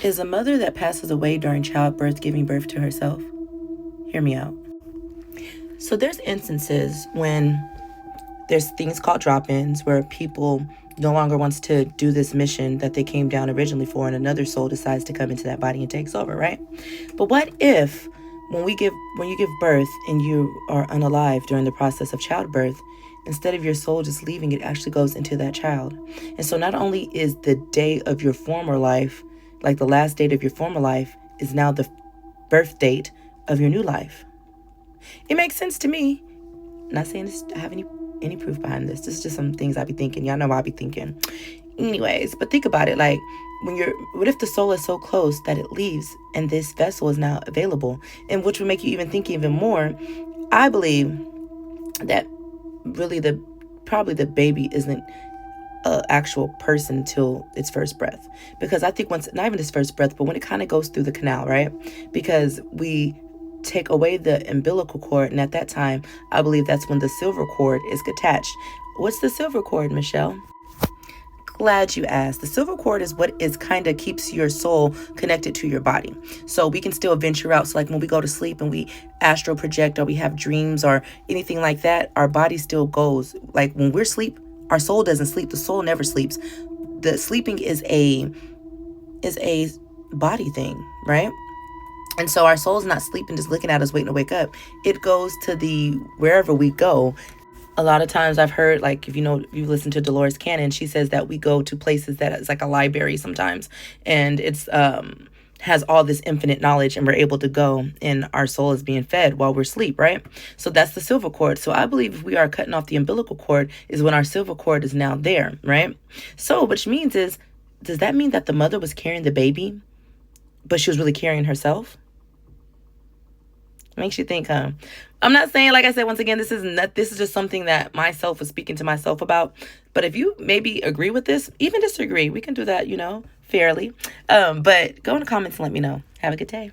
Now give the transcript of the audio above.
Is a mother that passes away during childbirth giving birth to herself? Hear me out. So there's instances when there's things called drop-ins where people no longer wants to do this mission that they came down originally for, and another soul decides to come into that body and takes over, right? But what if when you give birth and you are unalive during the process of childbirth, instead of your soul just leaving, it actually goes into that child. And so not only is the day of your former life, like the last date of your former life, is now the birth date of your new life. It makes sense to me. I'm not saying this, I have any proof behind this. This is just some things I be thinking. Y'all know I be thinking. Anyways, but think about it. Like, what if the soul is so close that it leaves and this vessel is now available? And which would make you even think even more. I believe that really probably the baby isn't an actual person till its first breath. Because I think once, not even its first breath, but when it kind of goes through the canal, right? Because we take away the umbilical cord, and at that time, I believe that's when the silver cord is attached. What's the silver cord, Michelle? Glad you asked. The silver cord is what is kind of keeps your soul connected to your body. So we can still venture out. So like when we go to sleep and we astral project or we have dreams or anything like that, our body still goes. Like when we're asleep, our soul doesn't sleep. The soul never sleeps. The sleeping is a body thing, right? And so our soul's not sleeping, just looking at us, waiting to wake up. It goes to wherever we go. A lot of times I've heard, like, if you listen to Dolores Cannon, she says that we go to places that is like a library sometimes. And it's has all this infinite knowledge, and we're able to go, and our soul is being fed while we're asleep, right? So that's the silver cord. So I believe if we are cutting off the umbilical cord is when our silver cord is now there, right? So which means does that mean that the mother was carrying the baby, but she was really carrying herself? Makes you think, huh? I'm not saying, like I said, once again, this is just something that myself was speaking to myself about. But if you maybe agree with this, even disagree, we can do that, fairly. But go in the comments and let me know. Have a good day.